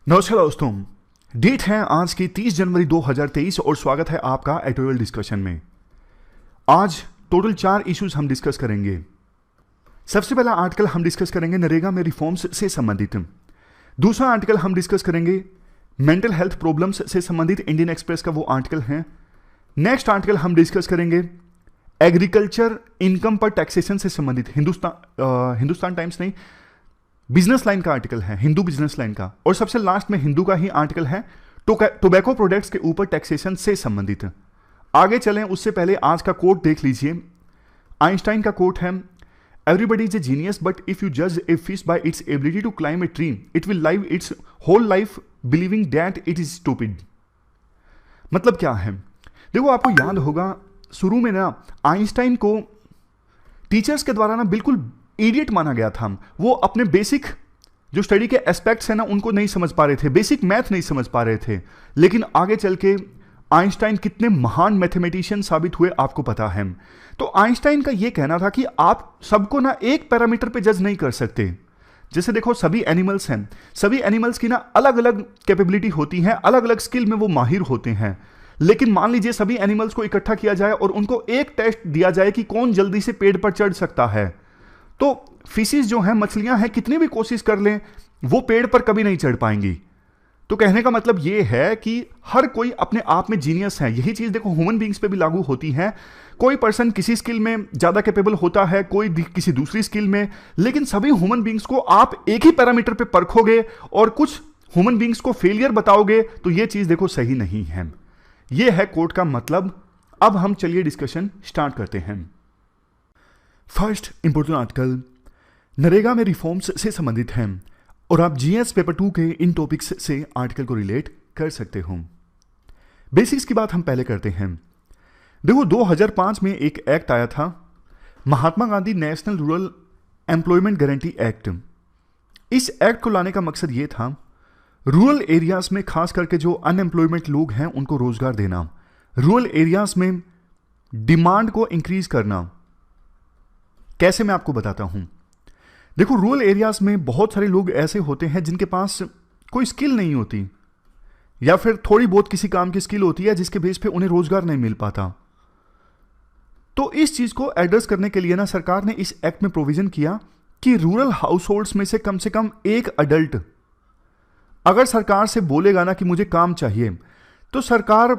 नमस्कार दोस्तों। डेट है आज की 30 जनवरी 2023 और स्वागत है आपका एडिटोरियल डिस्कशन में। आज टोटल 4 इश्यूज हम डिस्कस करेंगे। सबसे पहला आर्टिकल हम डिस्कस करेंगे नरेगा में रिफॉर्म्स से संबंधित। दूसरा आर्टिकल हम डिस्कस करेंगे मेंटल हेल्थ प्रॉब्लम्स से संबंधित, इंडियन एक्सप्रेस का वो आर्टिकल है। नेक्स्ट आर्टिकल हम डिस्कस करेंगे एग्रीकल्चर इनकम पर टैक्सेशन से संबंधित, हिंदुस्तान टाइम्स नहीं, बिजनेस लाइन का आर्टिकल है, हिंदू बिजनेस लाइन का। और सबसे लास्ट में हिंदू का ही आर्टिकल है टोबैको प्रोडक्ट्स के ऊपर टैक्सेशन से संबंधित। आगे चलें उससे पहले आज का कोट देख लीजिए। आइंस्टाइन का कोट है, everybody is a genius but if you जज a fish by its ability to climb a tree it will live its whole life believing that it is stupid. मतलब क्या है? देखो, आपको याद होगा शुरू में ना आइंस्टाइन को टीचर्स के द्वारा ना बिल्कुल इडियट माना गया था। वो अपने बेसिक जो स्टडी के एस्पेक्ट्स हैं ना उनको नहीं समझ पा रहे थे, बेसिक मैथ नहीं समझ पा रहे थे। लेकिन आगे चल के आइंस्टाइन कितने महान मैथमेटिशियन साबित हुए आपको पता है। तो आइंस्टाइन का ये कहना था कि आप सबको ना एक पैरामीटर पे जज नहीं कर सकते। जैसे देखो, सभी एनिमल्स हैं, सभी एनिमल्स की ना अलग अलग कैपेबिलिटी होती है, अलग अलग स्किल में वो माहिर होते हैं। लेकिन मान लीजिए सभी एनिमल्स को इकट्ठा किया जाए और उनको एक टेस्ट दिया जाए कि कौन जल्दी से पेड़ पर चढ़ सकता है, तो फिशेस जो हैं, मछलियां हैं, कितनी भी कोशिश कर लें वो पेड़ पर कभी नहीं चढ़ पाएंगी। तो कहने का मतलब ये है कि हर कोई अपने आप में जीनियस है। यही चीज देखो ह्यूमन बीइंग्स पे भी लागू होती है। कोई पर्सन किसी स्किल में ज्यादा कैपेबल होता है, कोई किसी दूसरी स्किल में, लेकिन सभी ह्यूमन बीइंग्स को आप एक ही पैरामीटर पे परखोगे और कुछ ह्यूमन बीइंग्स को फेलियर बताओगे तो ये चीज देखो सही नहीं है। ये है कोट का मतलब। अब हम चलिए डिस्कशन स्टार्ट करते हैं। फर्स्ट इंपोर्टेंट आर्टिकल नरेगा में रिफॉर्म्स से संबंधित है और आप जीएस पेपर 2 के इन टॉपिक्स से आर्टिकल को रिलेट कर सकते हो। बेसिक्स की बात हम पहले करते हैं। देखो, 2005 में एक एक्ट आया था, Mahatma Gandhi national rural employment guarantee act. इस एक्ट को लाने का मकसद ये था रूरल एरियाज में खास करके जो अनएम्प्लॉयमेंट लोग हैं उनको रोजगार देना, रूरल एरियाज में डिमांड को इंक्रीज करना। कैसे, मैं आपको बताता हूं। देखो, रूरल एरियाज में बहुत सारे लोग ऐसे होते हैं जिनके पास कोई स्किल नहीं होती या फिर थोड़ी बहुत किसी काम की स्किल होती है जिसके बेस पे उन्हें रोजगार नहीं मिल पाता। तो इस चीज को एड्रेस करने के लिए ना सरकार ने इस एक्ट में प्रोविजन किया कि रूरल हाउस होल्ड्स में से कम एक अडल्ट अगर सरकार से बोलेगा ना कि मुझे काम चाहिए, तो सरकार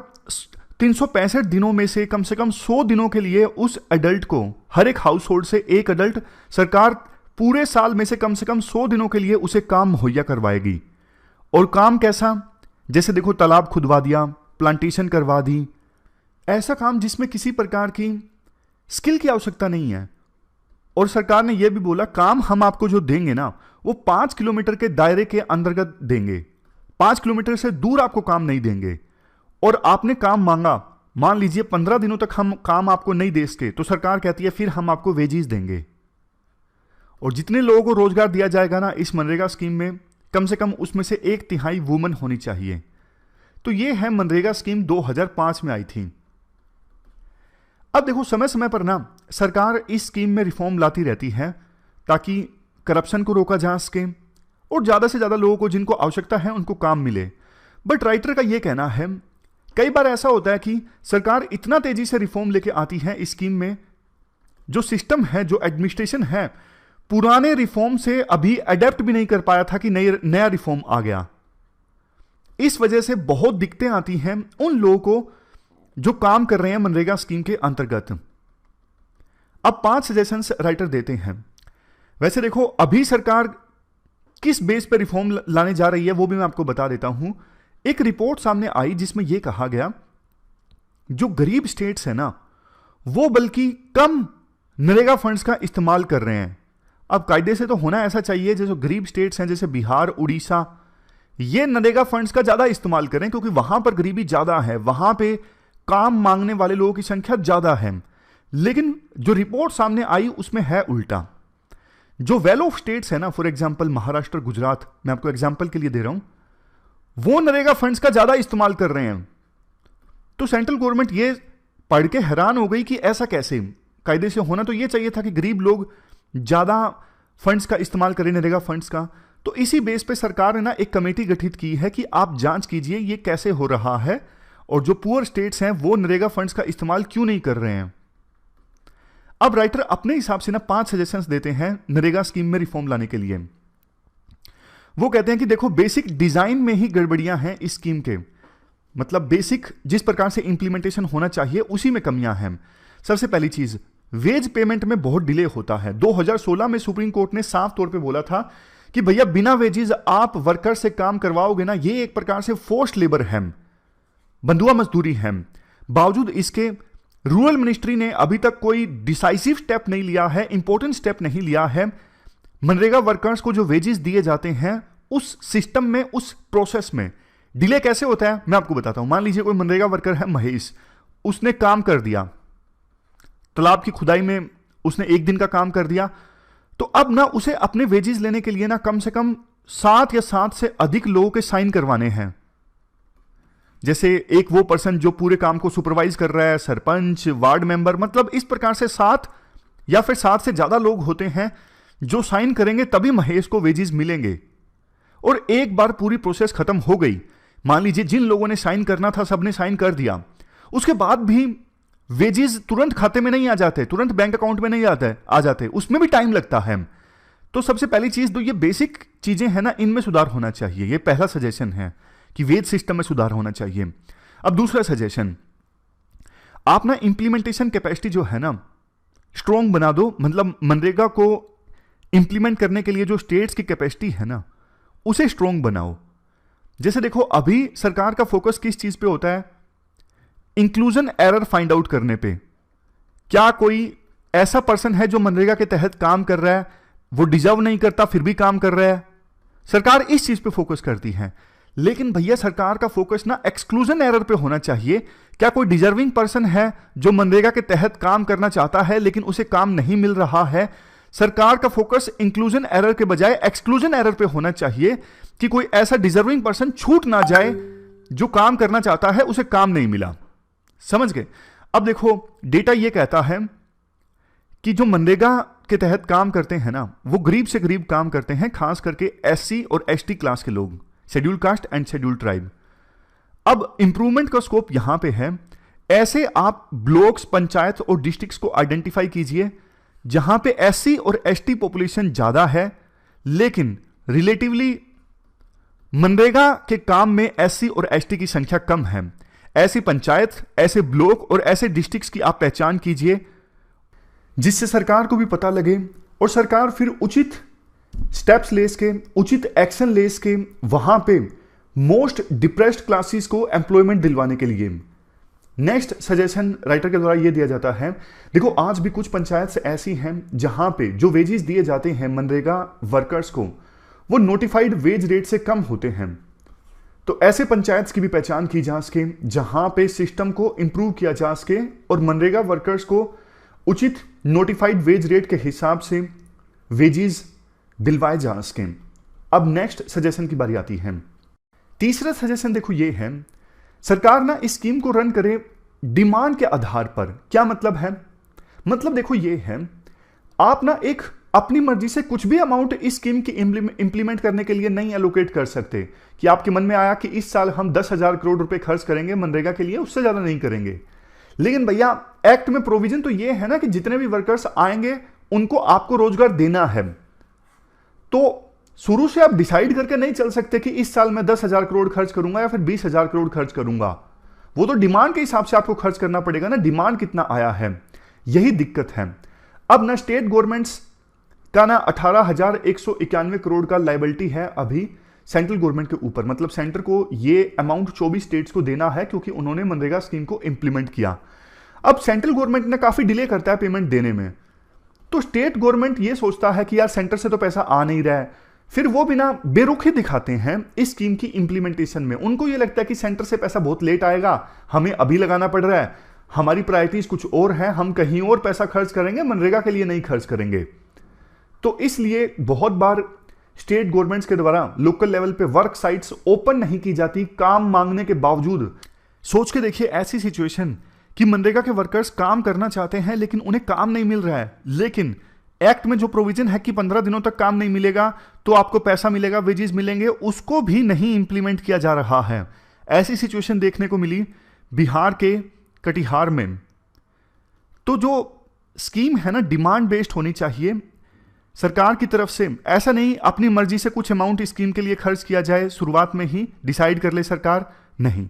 365 दिनों में से कम 100 दिनों के लिए उस अडल्ट को, हर एक हाउस होल्ड से एक अडल्ट, सरकार पूरे साल में से कम 100 दिनों के लिए उसे काम मुहैया करवाएगी। और काम कैसा? जैसे देखो, तालाब खुदवा दिया, प्लांटेशन करवा दी, ऐसा काम जिसमें किसी प्रकार की स्किल की आवश्यकता नहीं है। और सरकार ने यह भी बोला काम हम आपको जो देंगे ना वो 5 किलोमीटर के दायरे के अंतर्गत देंगे, 5 किलोमीटर से दूर आपको काम नहीं देंगे। और आपने काम मांगा, मान लीजिए 15 दिनों तक हम काम आपको नहीं दे सके, तो सरकार कहती है फिर हम आपको वेजेस देंगे। और जितने लोगों को रोजगार दिया जाएगा ना इस मनरेगा स्कीम में, कम से कम उसमें से 1/3 वुमन होनी चाहिए। तो ये है मनरेगा स्कीम, 2005 में आई थी। अब देखो, समय समय पर ना सरकार इस स्कीम में रिफॉर्म लाती रहती है ताकि करप्शन को रोका जा सके और ज्यादा से ज्यादा लोगों को जिनको आवश्यकता है उनको काम मिले। बट राइटर का यह कहना है कई बार ऐसा होता है कि सरकार इतना तेजी से रिफॉर्म लेके आती है इस स्कीम में, जो सिस्टम है, जो एडमिनिस्ट्रेशन है, पुराने रिफॉर्म से अभी अडेप्ट भी नहीं कर पाया था कि नया रिफॉर्म आ गया। इस वजह से बहुत दिक्कतें आती हैं उन लोगों को जो काम कर रहे हैं मनरेगा स्कीम के अंतर्गत। अब 5 सजेशंस राइटर देते हैं। वैसे देखो, अभी सरकार किस बेस पर रिफॉर्म लाने जा रही है वो भी मैं आपको बता देता हूं। एक रिपोर्ट सामने आई जिसमें यह कहा गया जो गरीब स्टेट्स है ना वो बल्कि कम नरेगा फंड्स का इस्तेमाल कर रहे हैं। अब कायदे से तो होना ऐसा चाहिए जैसे गरीब स्टेट्स हैं जैसे बिहार, उड़ीसा, ये नरेगा फंड्स का ज्यादा इस्तेमाल करें क्योंकि वहां पर गरीबी ज्यादा है, वहां पे काम मांगने वाले लोगों की संख्या ज्यादा है। लेकिन जो रिपोर्ट सामने आई उसमें है उल्टा। जो वेल ऑफ स्टेट्स है ना, फॉर एग्जांपल महाराष्ट्र, गुजरात, मैं आपको एग्जांपल के लिए दे रहा हूं, वो नरेगा फंड्स का ज्यादा इस्तेमाल कर रहे हैं। तो सेंट्रल गवर्नमेंट ये पढ़ के हैरान हो गई कि ऐसा कैसे। कायदे से होना तो ये चाहिए था कि गरीब लोग ज्यादा फंड्स का इस्तेमाल करें, नरेगा फंड्स का। तो इसी बेस पे सरकार ने ना एक कमेटी गठित की है कि आप जांच कीजिए ये कैसे हो रहा है और जो पुअर स्टेट्स हैं वो नरेगा फंड्स का इस्तेमाल क्यों नहीं कर रहे हैं। अब राइटर अपने हिसाब से ना 5 सजेशंस देते हैं नरेगा स्कीम में रिफॉर्म लाने के लिए। वो कहते हैं कि देखो, बेसिक डिजाइन में ही गड़बड़ियां हैं इस स्कीम के, मतलब बेसिक जिस प्रकार से इंप्लीमेंटेशन होना चाहिए उसी में कमियां हैं। सबसे पहली चीज, वेज पेमेंट में बहुत डिले होता है। 2016 में सुप्रीम कोर्ट ने साफ तौर पे बोला था कि भैया बिना वेजेस आप वर्कर से काम करवाओगे ना, ये एक प्रकार से फोर्स्ड लेबर है, बंधुआ मजदूरी है। बावजूद इसके रूरल मिनिस्ट्री ने अभी तक कोई डिसाइसिव स्टेप नहीं लिया है, इंपॉर्टेंट स्टेप नहीं लिया है। मनरेगा वर्कर्स को जो वेजेस दिए जाते हैं उस सिस्टम में, उस प्रोसेस में डिले कैसे होता है मैं आपको बताता हूं। मान लीजिए कोई मनरेगा वर्कर है महेश, उसने काम कर दिया, तालाब की खुदाई में उसने 1 दिन का काम कर दिया, तो अब ना उसे अपने वेजेस लेने के लिए ना कम से कम 7 या 7 से अधिक लोगों के साइन करवाने हैं। जैसे एक वो पर्सन जो पूरे काम को सुपरवाइज कर रहा है, सरपंच, वार्ड मेंबर, मतलब इस प्रकार से 7 या फिर 7 से ज्यादा लोग होते हैं जो साइन करेंगे, तभी महेश को वेजेस मिलेंगे। और एक बार पूरी प्रोसेस खत्म हो गई, मान लीजिए जिन लोगों ने साइन करना था सबने साइन कर दिया, उसके बाद भी वेजेस तुरंत खाते में नहीं आ जाते, तुरंत बैंक अकाउंट में नहीं आ जाते, उसमें भी टाइम लगता है। तो सबसे पहली चीज तो ये बेसिक चीजें हैं ना, इनमें सुधार होना चाहिए। ये पहला सजेशन है कि वेज सिस्टम में सुधार होना चाहिए। अब दूसरा सजेशन, आप ना इंप्लीमेंटेशन कैपेसिटी जो है ना स्ट्रॉन्ग बना दो। मतलब मनरेगा को इंप्लीमेंट करने के लिए जो स्टेट्स की कैपेसिटी है ना उसे स्ट्रॉन्ग बनाओ। जैसे देखो, अभी सरकार का फोकस किस चीज पे होता है, इंक्लूजन एरर फाइंड आउट करने पे। क्या कोई ऐसा पर्सन है जो मनरेगा के तहत काम कर रहा है, वो डिजर्व नहीं करता फिर भी काम कर रहा है, सरकार इस चीज पे फोकस करती है। लेकिन भैया सरकार का फोकस ना एक्सक्लूजन एरर पे होना चाहिए। क्या कोई डिजर्विंग पर्सन है जो मनरेगा के तहत काम करना चाहता है लेकिन उसे काम नहीं मिल रहा है, सरकार का फोकस इंक्लूजन एरर के बजाय एक्सक्लूजन एरर पे होना चाहिए कि कोई ऐसा डिजर्विंग पर्सन छूट ना जाए जो काम करना चाहता है उसे काम नहीं मिला। समझ गए। अब देखो, डेटा ये कहता है कि जो मनरेगा के तहत काम करते हैं ना वो गरीब से गरीब काम करते हैं, खास करके एससी और एसटी क्लास के लोग, schedule caste and schedule tribe. अब इंप्रूवमेंट का स्कोप यहां पे है। ऐसे आप ब्लॉक्स, पंचायत और डिस्ट्रिक्ट्स को आइडेंटिफाई कीजिए जहां पे एससी और एसटी पॉपुलेशन ज्यादा है लेकिन रिलेटिवली मनरेगा के काम में एससी और एसटी की संख्या कम है। ऐसी पंचायत, ऐसे ब्लॉक और ऐसे डिस्ट्रिक्ट्स की आप पहचान कीजिए जिससे सरकार को भी पता लगे और सरकार फिर उचित स्टेप्स ले सके, उचित एक्शन ले सके वहां पे मोस्ट डिप्रेस्ड क्लासेस को एम्प्लॉयमेंट दिलवाने के लिए। नेक्स्ट सजेशन राइटर के द्वारा यह दिया जाता है, देखो आज भी कुछ पंचायत ऐसी हैं जहां पे जो वेजेस दिए जाते हैं मनरेगा वर्कर्स को वो नोटिफाइड वेज रेट से कम होते हैं। तो ऐसे पंचायत की भी पहचान की जा सके जहां पे सिस्टम को इंप्रूव किया जा सके और मनरेगा वर्कर्स को उचित नोटिफाइड वेज रेट के हिसाब से वेजेस दिलवाए जा सके। अब नेक्स्ट सजेशन की बारी आती है। तीसरा सजेशन देखो ये है, सरकार ना इस स्कीम को रन करे डिमांड के आधार पर। क्या मतलब है? मतलब देखो ये है, आप ना एक अपनी मर्जी से कुछ भी अमाउंट इस स्कीम की इंप्लीमेंट करने के लिए नहीं एलोकेट कर सकते कि आपके मन में आया कि इस साल हम 10,000 करोड़ रुपए खर्च करेंगे मनरेगा के लिए, उससे ज्यादा नहीं करेंगे। लेकिन भैया एक्ट में प्रोविजन तो ये है ना कि जितने भी वर्कर्स आएंगे उनको आपको रोजगार देना है। तो शुरू से आप डिसाइड करके नहीं चल सकते कि इस साल मैं 10,000 करोड़ खर्च करूंगा या फिर 20,000 करोड़ खर्च करूंगा। वो तो डिमांड के हिसाब से आपको खर्च करना पड़ेगा ना, डिमांड कितना आया है, यही दिक्कत है। अब ना स्टेट गवर्नमेंट्स का ना 18,191 करोड़ का लायबिलिटी है अभी सेंट्रल गवर्नमेंट के ऊपर। मतलब सेंटर को ये अमाउंट 24 स्टेट्स को देना है क्योंकि उन्होंने मनरेगा स्कीम को इंप्लीमेंट किया। अब सेंट्रल गवर्नमेंट ने काफी डिले करता है पेमेंट देने में, तो स्टेट गवर्नमेंट ये सोचता है कि यार सेंटर से तो पैसा आ नहीं रहा है, फिर वो बिना बेरुखी दिखाते हैं इस स्कीम की इंप्लीमेंटेशन में। उनको ये लगता है कि सेंटर से पैसा बहुत लेट आएगा, हमें अभी लगाना पड़ रहा है, हमारी प्रायोरिटीज कुछ और है, हम कहीं और पैसा खर्च करेंगे, मनरेगा के लिए नहीं खर्च करेंगे। तो इसलिए बहुत बार स्टेट गवर्नमेंट्स के द्वारा लोकल लेवल पे वर्क साइट्स ओपन नहीं की जाती काम मांगने के बावजूद। सोच के देखिए ऐसी सिचुएशन कि मनरेगा के वर्कर्स काम करना चाहते हैं लेकिन उन्हें काम नहीं मिल रहा है, लेकिन एक्ट में जो प्रोविजन है कि 15 दिनों तक काम नहीं मिलेगा तो आपको पैसा मिलेगा, वेजेस मिलेंगे, उसको भी नहीं इंप्लीमेंट किया जा रहा है। ऐसी सिचुएशन देखने को मिली बिहार के कटिहार में। तो जो स्कीम है ना, डिमांड बेस्ड होनी चाहिए सरकार की तरफ से। ऐसा नहीं अपनी मर्जी से कुछ अमाउंट स्कीम के लिए खर्च किया जाए, शुरुआत में ही डिसाइड कर ले सरकार, नहीं।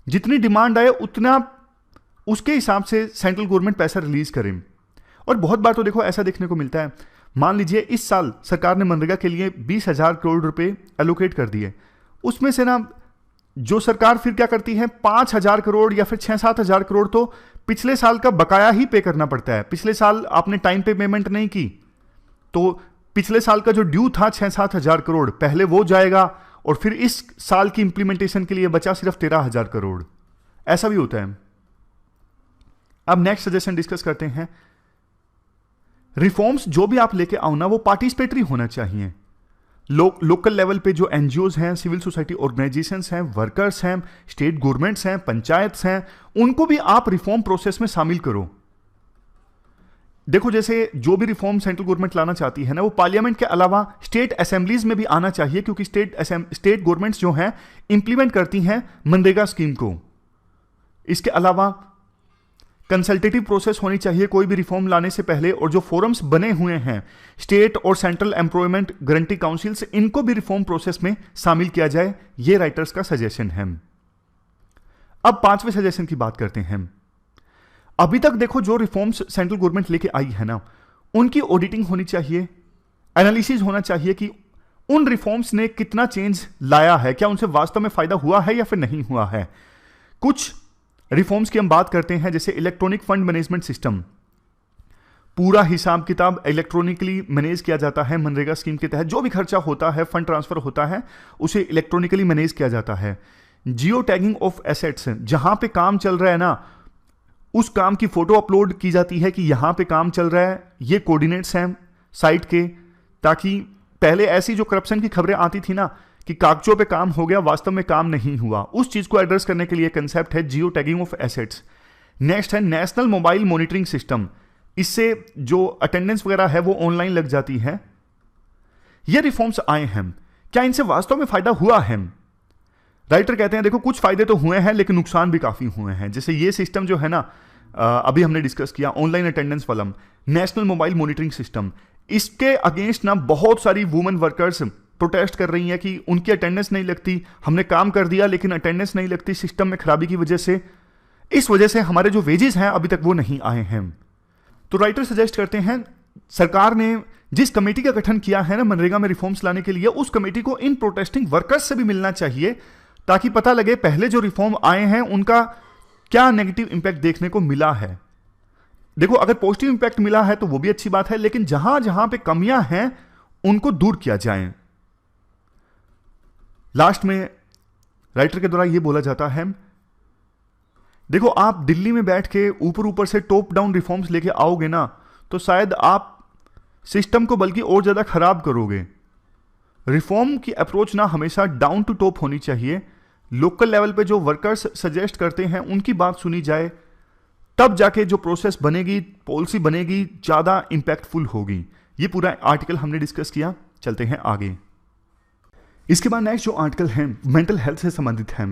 जितनी डिमांड आए उतना उसके हिसाब से सेंट्रल गवर्नमेंट पैसा रिलीज करें। और बहुत बार तो देखो ऐसा देखने को मिलता है, मान लीजिए इस साल सरकार ने मनरेगा के लिए 20,000 करोड़ रुपए एलोकेट कर दिए, उसमें से ना जो सरकार फिर क्या करती है 5,000 करोड़ या फिर 6-7,000 करोड़ तो पिछले साल का बकाया ही पे करना पड़ता है। पिछले साल आपने टाइम पे पेमेंट नहीं की तो पिछले साल का जो ड्यू था 6-7,000 करोड़ पहले वो जाएगा, और फिर इस साल की इंप्लीमेंटेशन के लिए बचा सिर्फ 13,000 करोड़। ऐसा भी होता है। अब नेक्स्ट सजेशन डिस्कस करते हैं। रिफॉर्म्स जो भी आप लेके आओ ना, वो पार्टिसिपेटरी होना चाहिए। लोकल लेवल पे जो एनजीओज हैं, सिविल सोसाइटी ऑर्गेनाइजेशंस हैं, वर्कर्स हैं, स्टेट गवर्नमेंट्स हैं, पंचायत हैं, उनको भी आप रिफॉर्म प्रोसेस में शामिल करो। देखो जैसे जो भी रिफॉर्म सेंट्रल गवर्नमेंट लाना चाहती है ना, वो पार्लियामेंट के अलावा स्टेट असेंबलीज में भी आना चाहिए, क्योंकि स्टेट गवर्नमेंट्स जो हैं इंप्लीमेंट करती हैं मनरेगा स्कीम को। इसके अलावा कंसल्टेटिव प्रोसेस होनी चाहिए कोई भी रिफॉर्म लाने से पहले, और जो फोरम्स बने हुए हैं स्टेट और सेंट्रल एम्प्लॉयमेंट गारंटी काउंसिल्स, इनको भी रिफॉर्म प्रोसेस में शामिल किया जाए। ये राइटर्स का सजेशन है। अब 5वें सजेशन की बात करते हैं। अभी तक देखो जो रिफॉर्म्स सेंट्रल गवर्नमेंट लेके आई है ना, उनकी ऑडिटिंग होनी चाहिए, एनालिसिस होना चाहिए कि उन रिफॉर्म्स ने कितना चेंज लाया है, क्या उनसे वास्तव में फायदा हुआ है या फिर नहीं हुआ है। कुछ रिफॉर्म्स की हम बात करते हैं, जैसे इलेक्ट्रॉनिक फंड मैनेजमेंट सिस्टम, पूरा हिसाब किताब इलेक्ट्रॉनिकली मैनेज किया जाता है। मनरेगा स्कीम के तहत जो भी खर्चा होता है, फंड ट्रांसफर होता है, उसे इलेक्ट्रॉनिकली मैनेज किया जाता है। जियो टैगिंग ऑफ एसेट्स, जहां पे काम चल रहा है ना, उस काम की फोटो अपलोड की जाती है कि यहां पे काम चल रहा है, ये कोऑर्डिनेट्स हैं साइट के, ताकि पहले ऐसी जो करप्शन की खबरें आती थी ना कि कागजों पे काम हो गया, वास्तव में काम नहीं हुआ, उस चीज को एड्रेस करने के लिए कंसेप्ट है geo tagging of assets. Next है नेशनल मोबाइल मॉनिटरिंग सिस्टम, इससे जो अटेंडेंस वगैरह है वो ऑनलाइन लग जाती है। ये रिफॉर्म्स आए हैं, क्या इनसे वास्तव में फायदा हुआ है? राइटर कहते हैं देखो कुछ फायदे तो हुए हैं लेकिन नुकसान भी काफी हुए हैं। जैसे ये सिस्टम जो है ना, अभी हमने डिस्कस किया ऑनलाइन अटेंडेंस वाला नेशनल मोबाइल मॉनिटरिंग सिस्टम, इसके अगेंस्ट ना बहुत सारी वुमेन वर्कर्स प्रोटेस्ट कर रही हैं कि उनकी अटेंडेंस नहीं लगती, हमने काम कर दिया लेकिन अटेंडेंस नहीं लगती सिस्टम में खराबी की वजह से, इस वजह से हमारे जो वेजेस हैं अभी तक वो नहीं आए हैं। तो राइटर सजेस्ट करते हैं सरकार ने जिस कमेटी का गठन किया है ना मनरेगा में रिफॉर्म्स लाने के लिए, उस कमेटी को इन प्रोटेस्टिंग वर्कर्स से भी मिलना चाहिए, ताकि पता लगे पहले जो रिफॉर्म आए हैं उनका क्या नेगेटिव इंपैक्ट देखने को मिला है। देखो अगर पॉजिटिव इंपैक्ट मिला है तो वो भी अच्छी बात है, लेकिन जहां जहां पे कमियां हैं उनको दूर किया जाए। लास्ट में राइटर के द्वारा यह बोला जाता है, देखो आप दिल्ली में बैठ के ऊपर ऊपर से टॉप डाउन रिफॉर्म्स लेके आओगे ना, तो शायद आप सिस्टम को बल्कि और ज्यादा खराब करोगे। रिफॉर्म की अप्रोच ना हमेशा डाउन टू टॉप होनी चाहिए। लोकल लेवल पे जो वर्कर्स सजेस्ट करते हैं उनकी बात सुनी जाए, तब जाके जो प्रोसेस बनेगी, पॉलिसी बनेगी, ज्यादा इंपैक्टफुल होगी। ये पूरा आर्टिकल हमने डिस्कस किया। चलते हैं आगे। इसके बाद नेक्स्ट जो आर्टिकल है मेंटल हेल्थ से संबंधित है।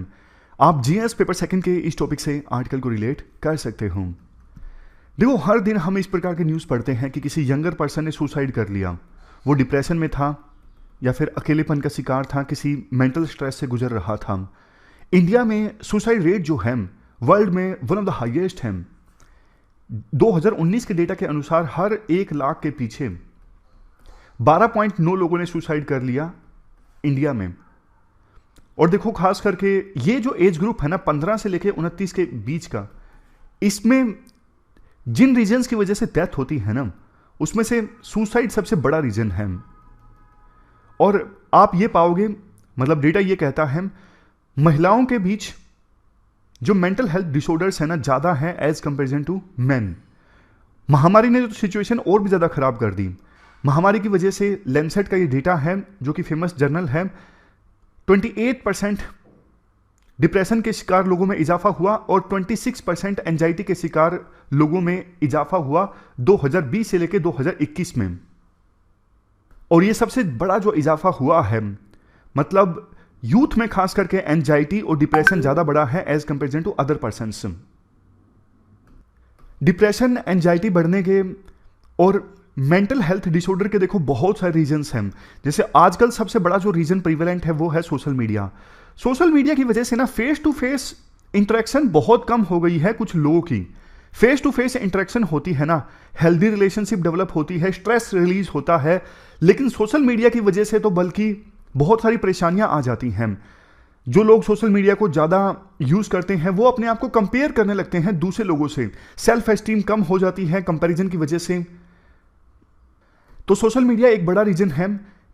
आप जीएस पेपर सेकंड के इस टॉपिक से आर्टिकल को रिलेट कर सकते हो। देखो हर दिन हम इस प्रकार के न्यूज़ पढ़ते हैं कि किसी यंगर पर्सन ने सुसाइड कर लिया, वो डिप्रेशन में था या फिर अकेलेपन का शिकार था, किसी मेंटल स्ट्रेस से गुजर रहा था। इंडिया में सुसाइड रेट जो है वर्ल्ड में वन ऑफ द हाईएस्ट है। 2019 के डेटा के अनुसार हर 1 लाख के पीछे 12.9 लोगों ने सुसाइड कर लिया इंडिया में। और देखो खास करके ये जो एज ग्रुप है ना 15 से लेकर 29 के बीच का, इसमें जिन रीजन्स की वजह से डेथ होती है ना, उसमें से सुसाइड सबसे बड़ा रीजन है। और आप ये पाओगे, मतलब डेटा ये कहता है महिलाओं के बीच जो मेंटल हेल्थ डिसऑर्डर्स है ना ज्यादा है एज कंपेरिजन टू मेन। महामारी ने तो सिचुएशन और भी ज्यादा खराब कर दी। महामारी की वजह से लैंसेट का ये डेटा है जो कि फेमस जर्नल है, 28% डिप्रेशन के शिकार लोगों में इजाफा हुआ और 26% एंजाइटी के शिकार लोगों में इजाफा हुआ 2020 से लेकर 2021 में। और ये सबसे बड़ा जो इजाफा हुआ है, मतलब यूथ में खास करके एंजाइटी और डिप्रेशन ज्यादा बड़ा है as comparison to other persons. Depression, anxiety बढ़ने के और मेंटल हेल्थ डिसऑर्डर के देखो बहुत सारे रीजंस हैं। जैसे आजकल सबसे बड़ा जो रीजन प्रिवेलेंट है वो है सोशल मीडिया। सोशल मीडिया की वजह से ना फेस टू फेस इंटरेक्शन बहुत कम हो गई है कुछ लोगों की। फेस टू फेस इंटरेक्शन होती है ना, हेल्दी रिलेशनशिप डेवलप होती है, स्ट्रेस रिलीज होता है, लेकिन सोशल मीडिया की वजह से तो बल्कि बहुत सारी परेशानियां आ जाती हैं। जो लोग सोशल मीडिया को ज़्यादा यूज़ करते हैं वो अपने आप को कंपेयर करने लगते हैं दूसरे लोगों से, सेल्फ एस्टीम कम हो जाती है कंपैरिजन की वजह से। तो सोशल मीडिया एक बड़ा रीजन है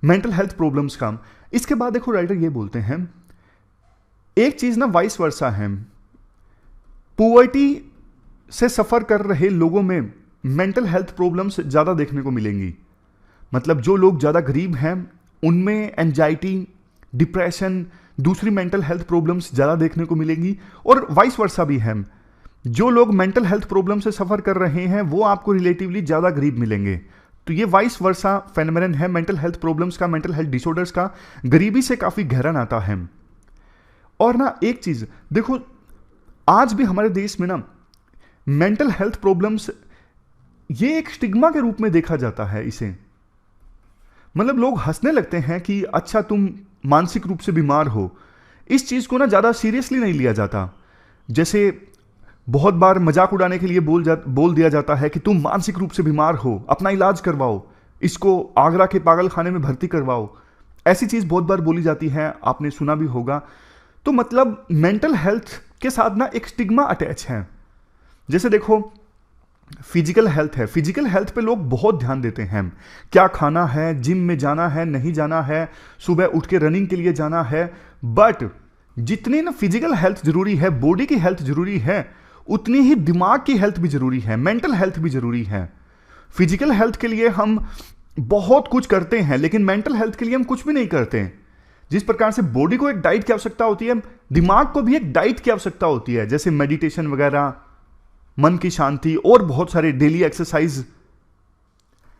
मेंटल हेल्थ प्रॉब्लम्स का। इसके बाद देखो राइटर ये बोलते हैं एक चीज़ ना वाइस वर्सा है, पॉवर्टी से सफ़र कर रहे लोगों में मेंटल हेल्थ प्रॉब्लम्स ज़्यादा देखने को मिलेंगी। मतलब जो लोग ज़्यादा गरीब हैं उनमें एंजाइटी, डिप्रेशन, दूसरी मेंटल हेल्थ प्रॉब्लम्स ज़्यादा देखने को मिलेंगी, और वाइस वर्सा भी है। जो लोग मेंटल हेल्थ प्रॉब्लम से सफ़र कर रहे हैं वो आपको रिलेटिवली ज़्यादा गरीब मिलेंगे। तो ये वाइस वर्सा फेनोमेनन है मेंटल हेल्थ प्रॉब्लम्स का, मेंटल हेल्थ डिसऑर्डर्स का, गरीबी से काफ़ी गहरा नाता है। और ना एक चीज़ देखो, आज भी हमारे देश में ना मेंटल हेल्थ प्रॉब्लम्स ये एक स्टिग्मा के रूप में देखा जाता है इसे। मतलब लोग हंसने लगते हैं कि अच्छा तुम मानसिक रूप से बीमार हो। इस चीज़ को ना ज़्यादा सीरियसली नहीं लिया जाता। जैसे बहुत बार मजाक उड़ाने के लिए बोल दिया जाता है कि तुम मानसिक रूप से बीमार हो, अपना इलाज करवाओ, इसको आगरा के पागल खाने में भर्ती करवाओ। ऐसी चीज़ बहुत बार बोली जाती है, आपने सुना भी होगा। तो मतलब मेंटल हेल्थ के साथ ना एक स्टिग्मा अटैच है। जैसे देखो फिजिकल हेल्थ है, फिजिकल हेल्थ पे लोग बहुत ध्यान देते हैं, क्या खाना है, जिम में जाना है नहीं जाना है, सुबह उठ के रनिंग के लिए जाना है। बट जितनी ना फिजिकल हेल्थ जरूरी है, बॉडी की हेल्थ जरूरी है, उतनी ही दिमाग की हेल्थ भी जरूरी है, मेंटल हेल्थ भी जरूरी है। फिजिकल हेल्थ के लिए हम बहुत कुछ करते हैं लेकिन मेंटल हेल्थ के लिए हम कुछ भी नहीं करते। जिस प्रकार से बॉडी को एक डाइट की आवश्यकता होती है, दिमाग को भी एक डाइट की आवश्यकता होती है, जैसे मेडिटेशन वगैरह, मन की शांति और बहुत सारे डेली एक्सरसाइज,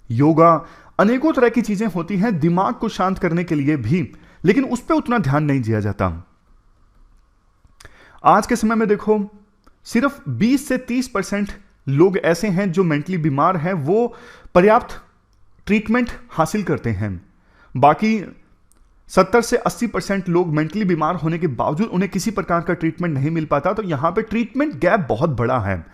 योगा, अनेकों तरह की चीजें होती हैं दिमाग को शांत करने के लिए भी, लेकिन उस पर उतना ध्यान नहीं दिया जाता। आज के समय में देखो सिर्फ 20 से 30% लोग ऐसे हैं जो मेंटली बीमार हैं, वो पर्याप्त ट्रीटमेंट हासिल करते हैं। बाकी 70 से 80% लोग मेंटली बीमार होने के बावजूद उन्हें किसी प्रकार का ट्रीटमेंट नहीं मिल पाता। तो यहां पे ट्रीटमेंट गैप बहुत बड़ा है।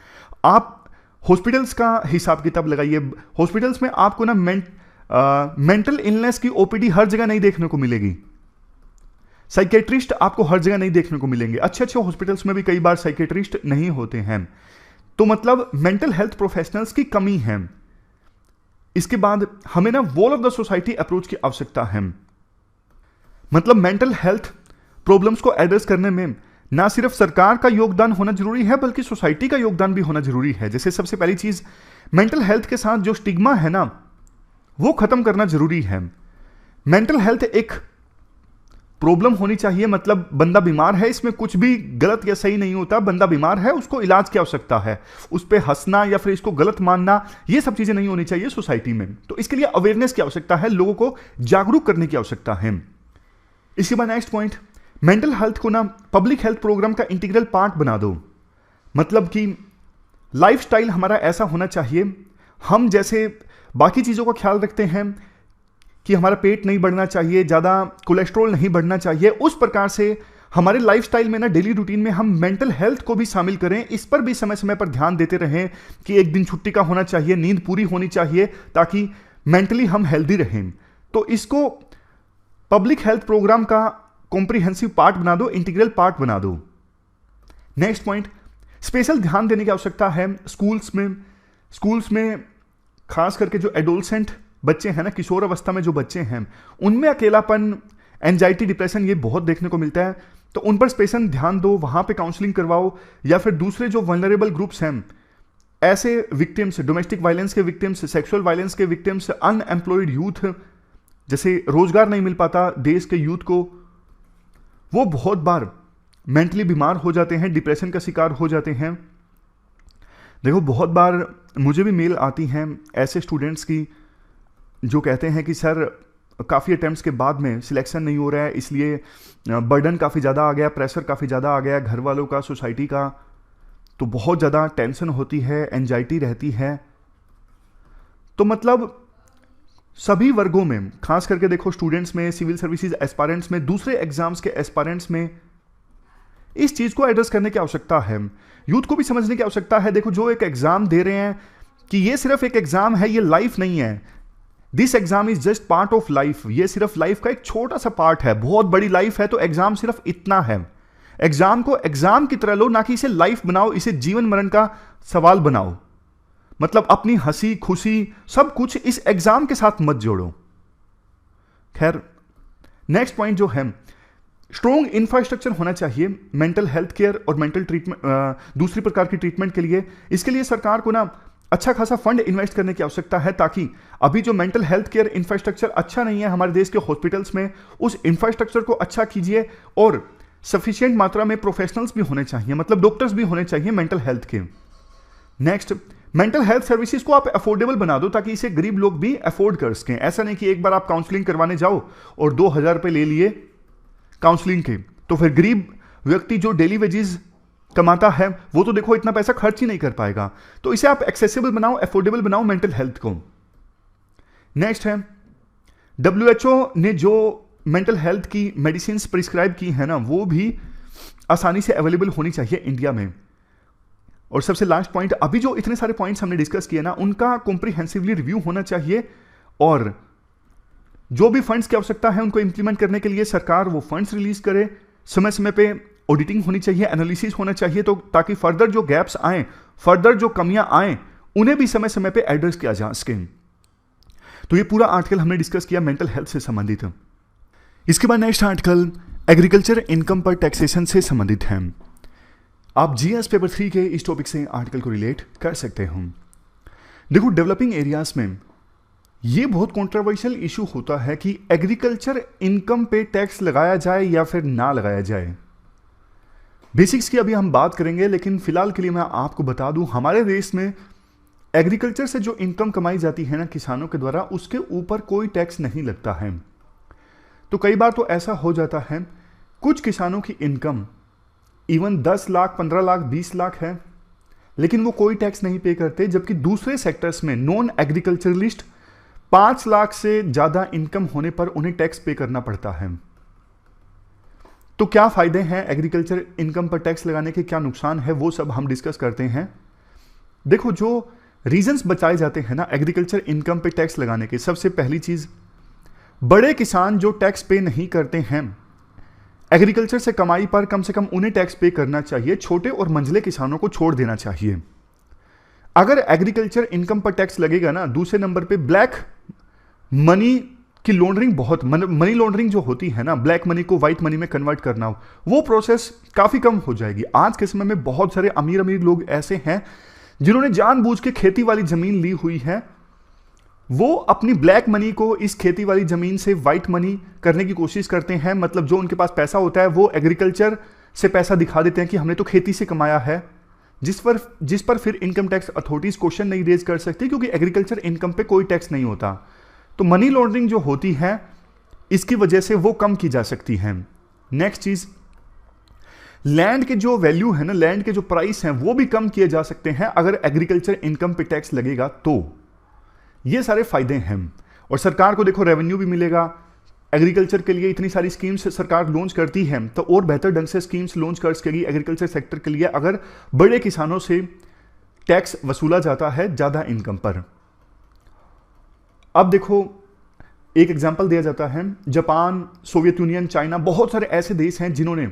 आप हॉस्पिटल्स का हिसाब किताब लगाइए, हॉस्पिटल्स में आपको ना मेंटल इलनेस की ओपीडी हर जगह नहीं देखने को मिलेगी, साइकेट्रिस्ट आपको हर जगह नहीं देखने को मिलेंगे, अच्छे अच्छे हॉस्पिटल्स में भी कई बार साइकेट्रिस्ट नहीं होते हैं। तो मतलब मेंटल हेल्थ प्रोफेशनल्स की कमी है। इसके बाद हमें ना wall of the society approach की आवश्यकता है। मतलब मेंटल हेल्थ प्रॉब्लम्स को एड्रेस करने में ना सिर्फ सरकार का योगदान होना जरूरी है बल्कि सोसाइटी का योगदान भी होना जरूरी है। जैसे सबसे पहली चीज, मेंटल हेल्थ के साथ जो स्टिग्मा है ना वो खत्म करना जरूरी है। मेंटल हेल्थ एक प्रॉब्लम होनी चाहिए, मतलब बंदा बीमार है, इसमें कुछ भी गलत या सही नहीं होता। बंदा बीमार है, उसको इलाज की आवश्यकता है, उस पर हंसना या फिर इसको गलत मानना, ये सब चीजें नहीं होनी चाहिए सोसाइटी में। तो इसके लिए अवेयरनेस की आवश्यकता है, लोगों को जागरूक करने की आवश्यकता है। इसके बाद नेक्स्ट पॉइंट, मेंटल हेल्थ को ना पब्लिक हेल्थ प्रोग्राम का इंटीग्रल पार्ट बना दो। मतलब कि लाइफस्टाइल हमारा ऐसा होना चाहिए, हम जैसे बाकी चीज़ों का ख्याल रखते हैं कि हमारा पेट नहीं बढ़ना चाहिए, ज़्यादा कोलेस्ट्रॉल नहीं बढ़ना चाहिए, उस प्रकार से हमारे लाइफस्टाइल में ना डेली रूटीन में हम मेंटल हेल्थ को भी शामिल करें। इस पर भी समय समय पर ध्यान देते रहें कि एक दिन छुट्टी का होना चाहिए, नींद पूरी होनी चाहिए, ताकि मेंटली हम हेल्दी रहें। तो इसको पब्लिक हेल्थ प्रोग्राम का कॉम्प्रिहेंसिव पार्ट बना दो, इंटीग्रल पार्ट बना दो। नेक्स्ट पॉइंट, स्पेशल ध्यान देने की आवश्यकता है स्कूल्स में खास करके जो एडोलसेंट बच्चे हैं ना, किशोर अवस्था में जो बच्चे हैं, उनमें अकेलापन, एंजाइटी, डिप्रेशन ये बहुत देखने को मिलता है। तो उन पर स्पेशल ध्यान दो, वहां पे काउंसलिंग करवाओ, या फिर दूसरे जो वल्नरेबल ग्रुप्स हैं, ऐसे विक्टिम्स, डोमेस्टिक वायलेंस के विक्टिम्स, सेक्सुअल वायलेंस के विक्टिम्स, अनएम्प्लॉयड यूथ, जैसे रोजगार नहीं मिल पाता देश के यूथ को, वो बहुत बार मेंटली बीमार हो जाते हैं, डिप्रेशन का शिकार हो जाते हैं। देखो बहुत बार मुझे भी मेल आती हैं ऐसे स्टूडेंट्स की जो कहते हैं कि सर काफ़ी अटैम्प्ट्स के बाद में सिलेक्शन नहीं हो रहा है, इसलिए बर्डन काफ़ी ज़्यादा आ गया, प्रेशर काफ़ी ज़्यादा आ गया घर वालों का, सोसाइटी का, तो बहुत ज़्यादा टेंशन होती है, एंजाइटी रहती है। तो मतलब सभी वर्गों में, खास करके देखो स्टूडेंट्स में, सिविल सर्विसेज एस्पायरेंट्स में, दूसरे एग्जाम्स के एस्पायरेंट्स में इस चीज़ को एड्रेस करने की आवश्यकता है। यूथ को भी समझने की आवश्यकता है। देखो जो एक एग्जाम दे रहे हैं कि ये सिर्फ एक एग्जाम है, ये लाइफ नहीं है। This exam is just part of life. ये सिर्फ लाइफ का एक छोटा सा पार्ट है। बहुत बड़ी लाइफ है तो एग्जाम सिर्फ इतना है। एग्जाम को एग्जाम की तरह लो, ना कि इसे लाइफ बनाओ, इसे जीवन मरण का सवाल बनाओ। मतलब अपनी हंसी खुशी सब कुछ इस एग्जाम के साथ मत जोड़ो। खैर, नेक्स्ट पॉइंट जो है, स्ट्रॉन्ग इंफ्रास्ट्रक्चर होना चाहिए मेंटल हेल्थ केयर और मेंटल ट्रीटमेंट, दूसरी प्रकार की ट्रीटमेंट के लिए। इसके लिए सरकार को ना अच्छा खासा फंड इन्वेस्ट करने की आवश्यकता है, ताकि अभी जो मेंटल हेल्थ केयर इंफ्रास्ट्रक्चर अच्छा नहीं है हमारे देश के हॉस्पिटल्स में, उस इंफ्रास्ट्रक्चर को अच्छा कीजिए। और सफिशिएंट मात्रा में प्रोफेशनल्स भी होने चाहिए, मतलब डॉक्टर्स भी होने चाहिए मेंटल हेल्थ के। नेक्स्ट, मेंटल हेल्थ सर्विसेज को आप अफोर्डेबल बना दो, ताकि इसे गरीब लोग भी अफोर्ड कर सकें। ऐसा नहीं कि एक बार आप काउंसलिंग करवाने जाओ और 2000 रुपये ले लिए काउंसलिंग के, तो फिर गरीब व्यक्ति जो डेली वेजेस कमाता है वो तो देखो इतना पैसा खर्च ही नहीं कर पाएगा। तो इसे आप एक्सेसिबल बनाओ, अफोर्डेबल बनाओ मेंटल हेल्थ को। नेक्स्ट है, WHO ने जो मेंटल हेल्थ की मेडिसिन प्रिस्क्राइब की है ना, वो भी आसानी से अवेलेबल होनी चाहिए इंडिया में। और सबसे लास्ट पॉइंट, अभी जो इतने सारे पॉइंट्स हमने डिस्कस किए ना, उनका कॉम्प्रिहेंसिवली रिव्यू होना चाहिए। और जो भी फंड्स की आवश्यकता है उनको इंप्लीमेंट करने के लिए सरकार वो फंड्स रिलीज करे। समय समय पे ऑडिटिंग होनी चाहिए, एनालिसिस होना चाहिए, तो ताकि फर्दर जो गैप्स आए, फर्दर जो कमियां आए, उन्हें भी समय समय पे एड्रेस किया जा सके। तो ये पूरा आर्टिकल हमने डिस्कस किया मेंटल हेल्थ से संबंधित। इसके बाद नेक्स्ट आर्टिकल एग्रीकल्चर इनकम पर टैक्सेशन से संबंधित है। आप जीएस पेपर 3 के इस टॉपिक से आर्टिकल को रिलेट कर सकते हो। देखो डेवलपिंग एरियाज में ये बहुत कंट्रोवर्शियल इशू होता है कि एग्रीकल्चर इनकम पे टैक्स लगाया जाए या फिर ना लगाया जाए। बेसिक्स की अभी हम बात करेंगे, लेकिन फिलहाल के लिए मैं आपको बता दूं, हमारे देश में एग्रीकल्चर से जो इनकम कमाई जाती है ना किसानों के द्वारा, उसके ऊपर कोई टैक्स नहीं लगता है। तो कई बार तो ऐसा हो जाता है, कुछ किसानों की इनकम इवन 10 लाख, 15 लाख, 20 लाख है, लेकिन वो कोई टैक्स नहीं पे करते, जबकि दूसरे सेक्टर्स में नॉन एग्रीकल्चरलिस्ट 5 लाख से ज्यादा इनकम होने पर उन्हें टैक्स पे करना पड़ता है। तो क्या फायदे हैं एग्रीकल्चर इनकम पर टैक्स लगाने के, क्या नुकसान है, वो सब हम डिस्कस करते हैं। देखो जो रीजंस बताए जाते हैं ना एग्रीकल्चर इनकम पे टैक्स लगाने के, सबसे पहली चीज, बड़े किसान जो टैक्स पे नहीं करते हैं एग्रीकल्चर से कमाई पर, कम से कम उन्हें टैक्स पे करना चाहिए। छोटे और मंझले किसानों को छोड़ देना चाहिए। अगर एग्रीकल्चर इनकम पर टैक्स लगेगा ना, दूसरे नंबर पे ब्लैक मनी की लॉन्ड्रिंग, बहुत मनी लॉन्ड्रिंग जो होती है ना, ब्लैक मनी को व्हाइट मनी में कन्वर्ट करना, वो प्रोसेस काफी कम हो जाएगी। आज के समय में बहुत सारे अमीर अमीर लोग ऐसे हैं जिन्होंने जानबूझ के खेती वाली जमीन ली हुई है, वो अपनी ब्लैक मनी को इस खेती वाली जमीन से व्हाइट मनी करने की कोशिश करते हैं। मतलब जो उनके पास पैसा होता है वो एग्रीकल्चर से पैसा दिखा देते हैं कि हमने तो खेती से कमाया है, जिस पर फिर इनकम टैक्स अथॉरिटीज क्वेश्चन नहीं रेज कर सकती, क्योंकि एग्रीकल्चर इनकम पे कोई टैक्स नहीं होता। तो मनी लॉन्ड्रिंग जो होती है इसकी वजह से वो कम की जा सकती है। नेक्स्ट चीज, लैंड के जो वैल्यू है ना, लैंड के जो प्राइस हैं वो भी कम किए जा सकते हैं अगर एग्रीकल्चर इनकम पे टैक्स लगेगा तो। ये सारे फायदे हैं। और सरकार को देखो रेवेन्यू भी मिलेगा। एग्रीकल्चर के लिए इतनी सारी स्कीम्स सरकार लॉन्च करती है, तो और बेहतर ढंग से स्कीम्स लॉन्च कर सकेगी एग्रीकल्चर सेक्टर के लिए अगर बड़े किसानों से टैक्स वसूला जाता है ज्यादा इनकम पर। अब देखो एक एग्जांपल दिया जाता है, जापान, सोवियत यूनियन, चाइना, बहुत सारे ऐसे देश हैं जिन्होंने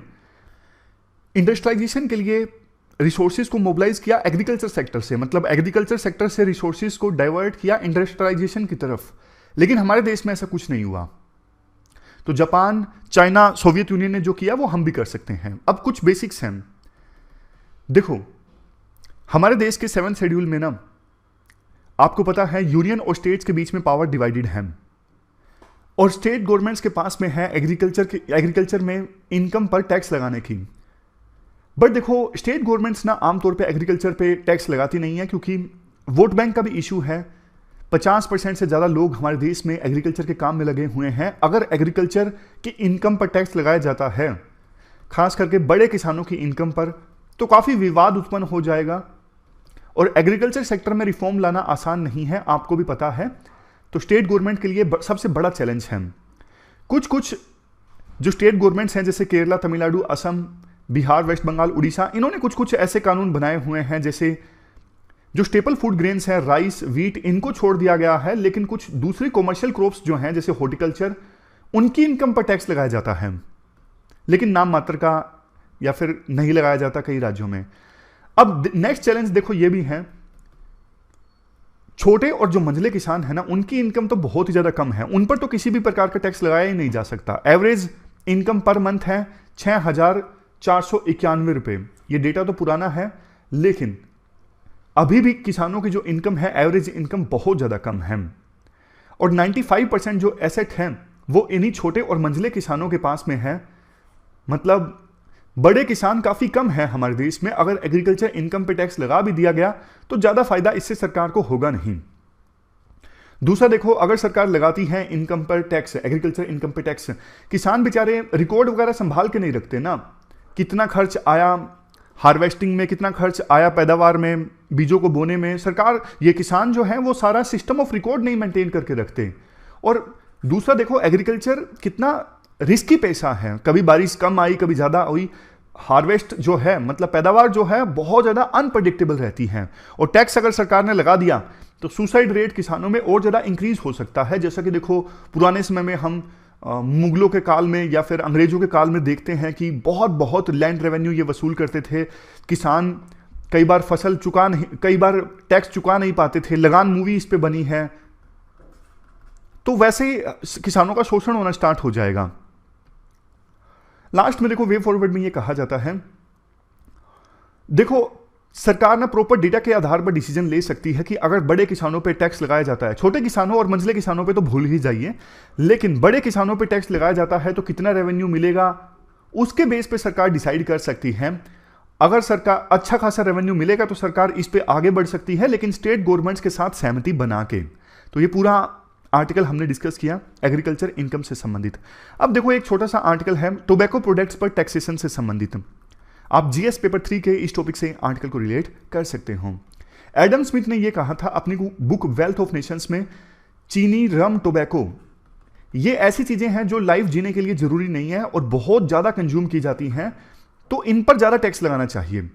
इंडस्ट्रियलाइजेशन के लिए रिसोर्सेज को मोबिलाइज किया एग्रीकल्चर सेक्टर से, मतलब एग्रीकल्चर सेक्टर से रिसोर्सेज को डाइवर्ट किया इंडस्ट्रियलाइजेशन की तरफ। लेकिन हमारे देश में ऐसा कुछ नहीं हुआ। तो जापान, चाइना, सोवियत यूनियन ने जो किया वो हम भी कर सकते हैं। अब कुछ बेसिक्स हैं। देखो हमारे देश के 7th शेड्यूल में ना, आपको पता है यूनियन और स्टेट्स के बीच में पावर डिवाइडेड है, और स्टेट गवर्नमेंट्स के पास में है एग्रीकल्चर में इनकम पर टैक्स लगाने की। बट देखो स्टेट गवर्नमेंट्स ना आमतौर पे एग्रीकल्चर पे टैक्स लगाती नहीं है, क्योंकि वोट बैंक का भी इशू है। 50% से ज़्यादा लोग हमारे देश में एग्रीकल्चर के काम में लगे हुए हैं। अगर एग्रीकल्चर की इनकम पर टैक्स लगाया जाता है, खास करके बड़े किसानों की इनकम पर, तो काफ़ी विवाद उत्पन्न हो जाएगा। और एग्रीकल्चर सेक्टर में रिफॉर्म लाना आसान नहीं है, आपको भी पता है। तो स्टेट गवर्नमेंट के लिए सबसे बड़ा चैलेंज है। कुछ जो स्टेट गवर्नमेंट्स हैं जैसे केरला, तमिलनाडु, असम, बिहार, वेस्ट बंगाल, उड़ीसा, इन्होंने कुछ ऐसे कानून बनाए हुए हैं, जैसे जो स्टेपल फूड ग्रेन्स हैं, राइस, व्हीट, इनको छोड़ दिया गया है, लेकिन कुछ दूसरी कॉमर्शियल क्रॉप्स जो हैं जैसे हॉर्टिकल्चर, उनकी इनकम पर टैक्स लगाया जाता है, लेकिन नाम मात्र का, या फिर नहीं लगाया जाता कई राज्यों में। अब नेक्स्ट चैलेंज देखो ये भी है, छोटे और जो मंझले किसान है ना, उनकी इनकम तो बहुत ही ज्यादा कम है, उन पर तो किसी भी प्रकार का टैक्स लगाया ही नहीं जा सकता। एवरेज इनकम पर मंथ है 6,491 रुपए। ये डेटा तो पुराना है, लेकिन अभी भी किसानों की जो इनकम है, एवरेज इनकम बहुत ज्यादा कम है। और 95% जो एसेट हैं वो इन्हीं छोटे और मंझले किसानों के पास में है। मतलब बड़े किसान काफी कम है हमारे देश में। अगर एग्रीकल्चर इनकम पे टैक्स लगा भी दिया गया तो ज्यादा फायदा इससे सरकार को होगा नहीं। दूसरा देखो, अगर सरकार लगाती है इनकम पर टैक्स, एग्रीकल्चर इनकम पे टैक्स, किसान बेचारे रिकॉर्ड वगैरह संभाल के नहीं रखते ना, कितना खर्च आया हार्वेस्टिंग में, कितना खर्च आया पैदावार में, बीजों को बोने में। सरकार, ये किसान जो है वो सारा सिस्टम ऑफ रिकॉर्ड नहीं मेंटेन करके रखते। और दूसरा देखो, एग्रीकल्चर कितना रिस्की पैसा है, कभी बारिश कम आई, कभी ज्यादा हुई। हार्वेस्ट जो है, मतलब पैदावार जो है, बहुत ज्यादा अनप्रडिक्टेबल रहती है। और टैक्स अगर सरकार ने लगा दिया तो सुसाइड रेट किसानों में और ज्यादा इंक्रीज हो सकता है। जैसा कि देखो पुराने समय में हम मुगलों के काल में या फिर अंग्रेजों के काल में देखते हैं कि बहुत लैंड रेवेन्यू ये वसूल करते थे। किसान कई बार कई बार टैक्स चुका नहीं पाते थे। लगान मूवी इस पे बनी है। तो वैसे किसानों का शोषण होना स्टार्ट हो जाएगा। लास्ट में देखो, वे फॉरवर्ड में ये कहा जाता है, देखो सरकार ना प्रॉपर डेटा के आधार पर डिसीजन ले सकती है कि अगर बड़े किसानों पे टैक्स लगाया जाता है, छोटे किसानों और मंझले किसानों पे तो भूल ही जाइए, लेकिन बड़े किसानों पे टैक्स लगाया जाता है तो कितना रेवेन्यू मिलेगा, उसके बेस पे सरकार डिसाइड कर सकती है। अगर सरकार अच्छा खासा रेवेन्यू मिलेगा तो सरकार इस पे आगे बढ़ सकती है, लेकिन स्टेट गवर्नमेंट्स के साथ सहमति बना के। तो ये पूरा आर्टिकल हमने डिस्कस किया एग्रीकल्चर इनकम से संबंधित। अब देखो एक छोटा सा आर्टिकल है टोबैको प्रोडक्ट्स पर टैक्सेशन से संबंधित। आप जीएस पेपर 3 के इस टॉपिक से आर्टिकल को रिलेट कर सकते हो। एडम स्मिथ ने यह कहा था अपनी बुक वेल्थ ऑफ नेशंस में, चीनी, रम, टोबैको ये ऐसी चीजें हैं जो लाइफ जीने के लिए जरूरी नहीं है और बहुत ज्यादा कंज्यूम की जाती हैं, तो इन पर ज्यादा टैक्स लगाना चाहिए।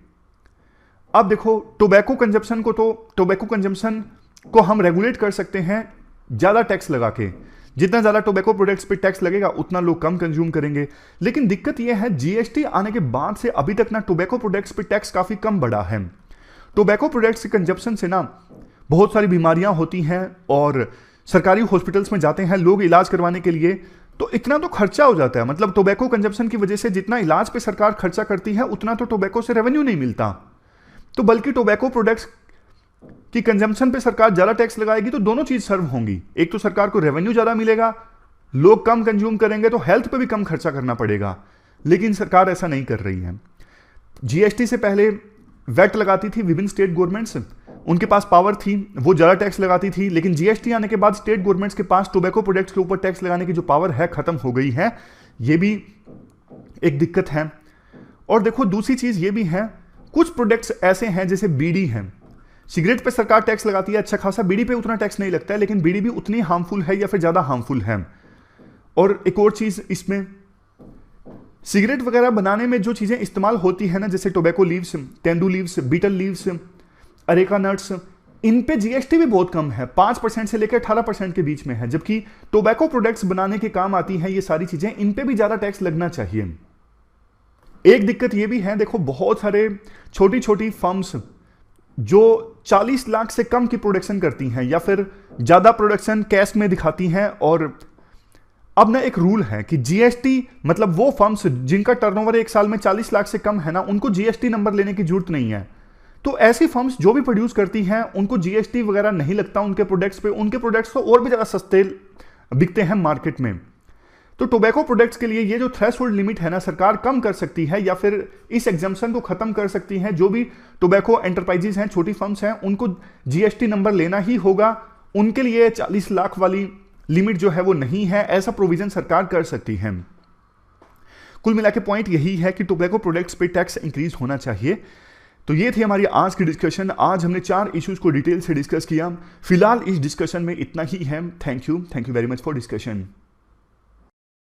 अब देखो टोबैको कंजम्पशन को हम रेगुलेट कर सकते हैं ज्यादा टैक्स लगा के। जितना ज्यादा टोबैको प्रोडक्ट्स पे टैक्स लगेगा उतना लोग कम कंज्यूम करेंगे। लेकिन दिक्कत यह है, जीएसटी आने के बाद से अभी तक ना टोबैको प्रोडक्ट्स पे टैक्स काफी कम बढ़ा है। टोबैको प्रोडक्ट्स के कंजप्शन से ना बहुत सारी बीमारियां होती हैं और सरकारी हॉस्पिटल्स में जाते हैं लोग इलाज करवाने के लिए, तो इतना तो खर्चा हो जाता है। मतलब टोबैको कंजप्शन की वजह से जितना इलाज पे सरकार खर्चा करती है उतना तो टोबैको से रेवेन्यू नहीं मिलता। तो बल्कि टोबैको प्रोडक्ट्स कि कंजम्पशन पे सरकार ज्यादा टैक्स लगाएगी तो दोनों चीज सर्व होंगी। एक तो सरकार को रेवेन्यू ज्यादा मिलेगा, लोग कम कंज्यूम करेंगे तो हेल्थ पे भी कम खर्चा करना पड़ेगा, लेकिन सरकार ऐसा नहीं कर रही है। जीएसटी से पहले वैट लगाती थी विभिन्न स्टेट गवर्नमेंट्स, उनके पास पावर थी, वो ज्यादा टैक्स लगाती थी। लेकिन जीएसटी आने के बाद स्टेट गवर्नमेंट्स के पास टोबैको प्रोडक्ट्स के ऊपर टैक्स लगाने की जो पावर है खत्म हो गई है। ये भी एक दिक्कत है। और देखो दूसरी चीज ये भी है, कुछ प्रोडक्ट्स ऐसे हैं जैसे बीड़ी है, सिगरेट पे सरकार टैक्स लगाती है अच्छा खासा, बीड़ी पे उतना टैक्स नहीं लगता है, लेकिन बीड़ी भी उतनी हार्मफुल है या फिर ज्यादा हार्मफुल है। और एक और चीज इसमें, सिगरेट वगैरह बनाने में जो चीजें इस्तेमाल होती है ना, जैसे tobacco leaves, tendu leaves, betel leaves, areca nuts, इन पे जीएसटी भी बहुत कम है, 5% से लेकर 18% के बीच में है। जबकि टोबैको प्रोडक्ट्स बनाने के काम आती है ये सारी चीजें, इन पे भी ज्यादा टैक्स लगना चाहिए। एक दिक्कत ये भी है, देखो बहुत सारे छोटी छोटी फर्म्स जो 40 लाख से कम की प्रोडक्शन करती हैं या फिर ज्यादा प्रोडक्शन कैश में दिखाती हैं, और अब ना एक रूल है कि जीएसटी, मतलब वो फर्म्स जिनका टर्नओवर एक साल में 40 लाख से कम है ना, उनको जीएसटी नंबर लेने की जरूरत नहीं है। तो ऐसी फर्म्स जो भी प्रोड्यूस करती हैं उनको जीएसटी वगैरह नहीं लगता उनके प्रोडक्ट्स पे, उनके प्रोडक्ट्स तो और भी ज्यादा सस्ते बिकते हैं मार्केट में। तो टोबैको प्रोडक्ट्स के लिए ये जो थ्रेशोल्ड लिमिट है ना, सरकार कम कर सकती है या फिर इस एग्जाम्पशन को खत्म कर सकती है। जो भी टोबैको एंटरप्राइजेज हैं, छोटी फर्म्स हैं, उनको जीएसटी नंबर लेना ही होगा। उनके लिए 40 लाख वाली लिमिट जो है वो नहीं है, ऐसा प्रोविजन सरकार कर सकती है। कुल मिला के पॉइंट यही है कि टोबैको प्रोडक्ट्स पे टैक्स इंक्रीज होना चाहिए। तो ये थी हमारी आज की डिस्कशन। आज हमने 4 इश्यूज को डिटेल से डिस्कस किया। फिलहाल इस डिस्कशन में इतना ही है। Thank you very much for discussion.